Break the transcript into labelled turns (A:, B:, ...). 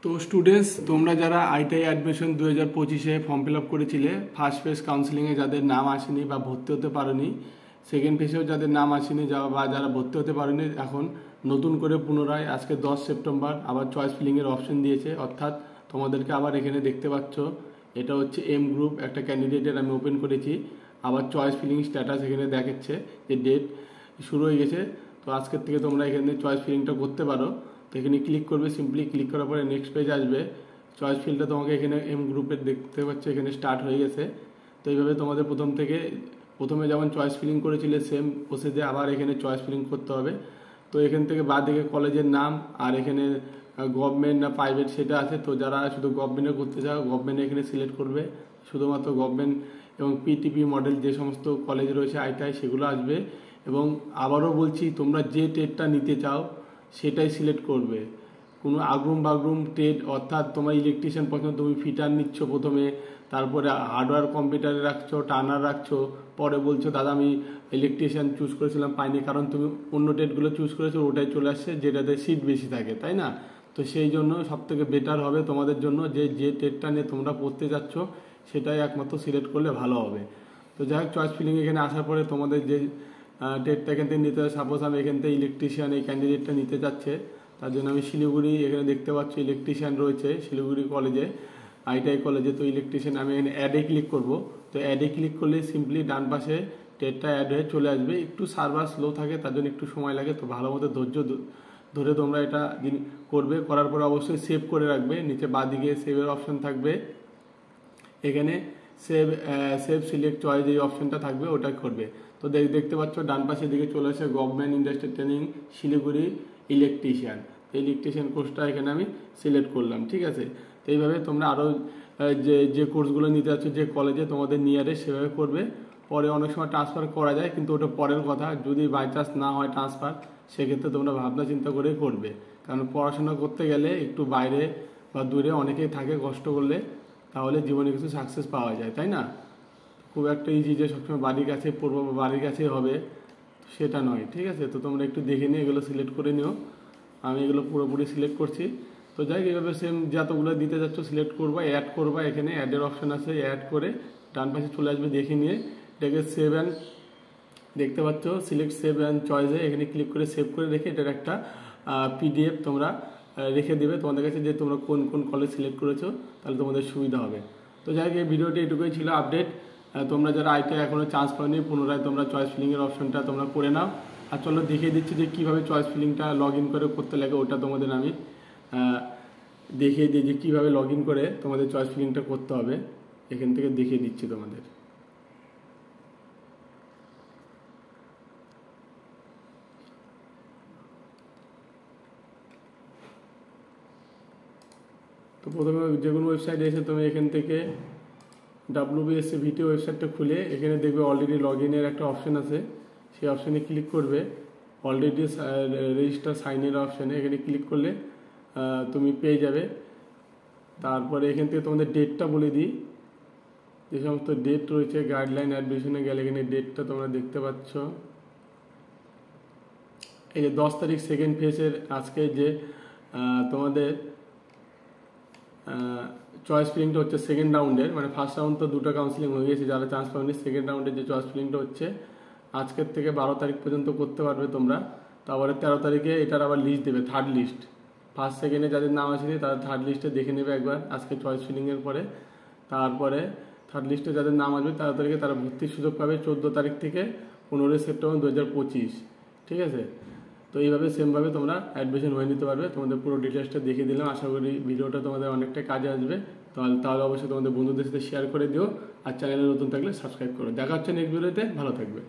A: তো স্টুডেন্টস, তোমরা যারা আইটিআই অ্যাডমিশন 2025-এ ফর্ম ফিল আপ করেছিলে, ফার্স্ট ফেজ কাউন্সিলিংয়ে যাদের নাম আসেনি বা ভর্তি হতে পারোনি, সেকেন্ড ফেজেও যাদের নাম আসেনি বা যারা ভর্তি হতে পারেনি, এখন নতুন করে পুনরায় আজকে 10 সেপ্টেম্বর আবার চয়েস ফিলিংয়ের অপশন দিয়েছে। অর্থাৎ তোমাদেরকে আবার এখানে দেখতে পাচ্ছ, এটা হচ্ছে এম গ্রুপ একটা ক্যান্ডিডেটের আমি ওপেন করেছি। আবার চয়েস ফিলিং স্ট্যাটাস এখানে দেখাচ্ছে যে ডেট শুরু হয়ে গেছে। তো আজকের থেকে তোমরা এখানে চয়েস ফিলিংটা করতে পারো। তো এখানে ক্লিক করবে, সিম্পলি ক্লিক করার পরে নেক্সট পেজ আসবে। চয়েস ফিল্ডটা তোমাকে এখানে এম গ্রুপের দেখতে পাচ্ছ, এখানে স্টার্ট হয়ে গেছে। তো এইভাবে তোমাদের প্রথমে যেমন চয়েস ফিলিং করেছিলে সেম প্রসেসে আবার এখানে চয়েস ফিলিং করতে হবে। তো এখান থেকে বাদ দিকে কলেজের নাম আর এখানে গভর্নমেন্ট না প্রাইভেট সেটা আছে। তো যারা শুধু গভর্নমেন্টে করতে চাও, গভর্নমেন্ট এখানে সিলেক্ট করবে। শুধুমাত্র গভর্নমেন্ট এবং পিটিপি মডেল যে সমস্ত কলেজ রয়েছে আইটিআই সেগুলো আসবে। এবং আবারও বলছি, তোমরা যে ট্রেডটা নিতে চাও সেটাই সিলেক্ট করবে। কোনো আগ্রুম বাগ্রুম ট্রেড, অর্থাৎ তোমার ইলেকট্রিশিয়ান পছন্দ, তুমি ফিটার নিচ্ছ প্রথমে, তারপরে হার্ডওয়্যার কম্পিউটারে রাখছো, টার্নার রাখছো, পরে বলছো দাদা আমি ইলেকট্রিশিয়ান চুজ করেছিলাম পাইনি, কারণ তুমি অন্য ট্রেডগুলো চুজ করেছো, ওটাই চলে আসছে যেটাতে সিট বেশি থাকে, তাই না? তো সেই জন্য সবথেকে বেটার হবে তোমাদের জন্য যে ট্রেডটা নিয়ে তোমরা পড়তে যাচ্ছ সেটাই একমাত্র সিলেক্ট করলে ভালো হবে। তো যাই হোক, চয়েস ফিলিং এখানে আসার পরে তোমাদের যে ট্রেডটা এখান থেকে নিতে হবে, সাপোজ আমি এখান থেকে ইলেকট্রিশিয়ান এই ক্যান্ডিডেটটা নিতে যাচ্ছে, তার জন্য আমি শিলিগুড়ি এখানে দেখতে পাচ্ছি ইলেকট্রিশিয়ান রয়েছে শিলিগুড়ি কলেজে, আইটিআই কলেজে। তো ইলেকট্রিশিয়ান আমি এখানে অ্যাডে ক্লিক করব। তো অ্যাডে ক্লিক করলে সিম্পলি ডান পাশে ট্রেডটা অ্যাড হয়ে চলে আসবে। একটু সার্ভার স্লো থাকে, তার জন্য একটু সময় লাগে। তো ভালো মতো ধৈর্য ধরে তোমরা এটা করবে। করার পরে অবশ্যই সেভ করে রাখবে। নিচে বাঁদিকে সেভের অপশন থাকবে, এখানে সেভ সিলেক্ট চয়েস এই অপশনটা থাকবে, ওটা করবে। তো দেখতে পাচ্ছ ডান পাশের দিকে চলে আসে government industrial training Siliguri electrician. তো ইলেকট্রিশিয়ান কোর্সটা এখানে আমি সিলেক্ট করলাম, ঠিক আছে? তো এইভাবে তোমরা আরও যে কোর্সগুলো নিতে যাচ্ছ যে কলেজে তোমাদের নিয়ারে সেভাবে করবে। পরে অনেক সময় ট্রান্সফার করা যায়, কিন্তু ওটা পরের কথা। যদি বাই চান্স না হয় ট্রান্সফার, সেক্ষেত্রে তোমরা ভাবনা চিন্তা করে করবে। কারণ পড়াশোনা করতে গেলে একটু বাইরে বা দূরে অনেকেই থাকে, কষ্ট করলে তাহলে জীবনে কিছু সাকসেস পাওয়া যায়, তাই না? খুব একটা ইজি যে সবসময় বাড়ির কাছে পড়বো বা বাড়ির কাছেই হবে সেটা নয়, ঠিক আছে? তো তোমরা একটু দেখে নিয়ে এগুলো সিলেক্ট করে নিও। আমি এগুলো পুরোপুরি সিলেক্ট করছি। তো যাই এইভাবে সেম যতগুলো দিতে যাচ্ছ সিলেক্ট করবা, অ্যাড করবা। এখানে অ্যাডের অপশান আছে, অ্যাড করে ডান পাশে চলে আসবে, দেখে নিয়ে এটাকে সেভ অ্যান্ড দেখতে পাচ্ছ সিলেক্ট সেভ অ্যান্ড চয়েসে এখানে ক্লিক করে সেভ করে রেখে এটার একটা পিডিএফ তোমরা রেখে দেবে তোমাদের কাছে, যে তোমরা কোন কোন কলেজ সিলেক্ট করেছো, তাহলে তোমাদের সুবিধা হবে। তো যাই হোক, এই ভিডিওটি এটুকুই ছিল আপডেট। তোমরা যারা আইটিআই এখনও চান্স পাওনি, পুনরায় তোমরা চয়েস ফিলিংয়ের অপশনটা তোমরা করে নাও। আর চলো দেখিয়ে দিচ্ছি যে কীভাবে চয়েস ফিলিংটা লগ ইন করে করতে লাগে, ওটা তোমাদের আমি দেখিয়ে দিই যে কীভাবে লগ ইন করে তোমাদের চয়েস ফিলিংটা করতে হবে। এখান থেকে দেখিয়ে দিচ্ছি তোমাদের। তো প্রথমে যে কোনো ওয়েবসাইটে এসে তুমি এখান থেকে WBSCVT ওয়েবসাইটটা খুলে এখানে দেখবে অলরেডি লগ ইনের একটা অপশান আছে, সেই অপশানে ক্লিক করবে। অলরেডি রেজিস্টার সাইনের অপশানে এখানে ক্লিক করলে তুমি পেয়ে যাবে। তারপরে এখান থেকে তোমাদের ডেটটা বলে দিই, যে সমস্ত ডেট রয়েছে গাইডলাইন অ্যাডমিশনে গেলে এখানে ডেটটা তোমরা দেখতে পাচ্ছ। এই যে 10 তারিখ সেকেন্ড ফেজের আজকে যে তোমাদের চয়েস ফিলিংটা হচ্ছে সেকেন্ড রাউন্ডের, মানে ফার্স্ট রাউন্ড তো দুটো কাউন্সিলিং হয়ে গেছে যারা চান্স পাওনি। সেকেন্ড রাউন্ডের যে চয়েস ফিলিংটা হচ্ছে আজকের থেকে 12 তারিখ পর্যন্ত করতে পারবে তোমরা। তারপরে 13 তারিখে এটার আবার লিস্ট দেবে, থার্ড লিস্ট। ফার্স্ট সেকেন্ডে যাদের নাম আসেনি তারা থার্ড লিস্টে দেখে নেবে একবার আজকে চয়েস ফিলিংয়ের পরে। তারপরে থার্ড লিস্টে যাদের নাম আসবে 13 তারিখে তারা ভর্তির সুযোগ পাবে 14 তারিখ থেকে 15 সেপ্টেম্বর 2025, ঠিক আছে? তো এইভাবে সেমভাবে তোমরা অ্যাডমিশন হয়ে নিতে পারবে। তোমাদের পুরো ডিটেলসটা দেখিয়ে দিলাম। আশা করি ভিডিওটা তোমাদের অনেকটা কাজে আসবে। তাহলে অবশ্যই তোমাদের বন্ধুদের সাথে শেয়ার করে দিও। আর চ্যানেলে নতুন থাকলে সাবস্ক্রাইব করো। দেখা হচ্ছে নেক্সট ভিডিওতে। ভালো থাকবে।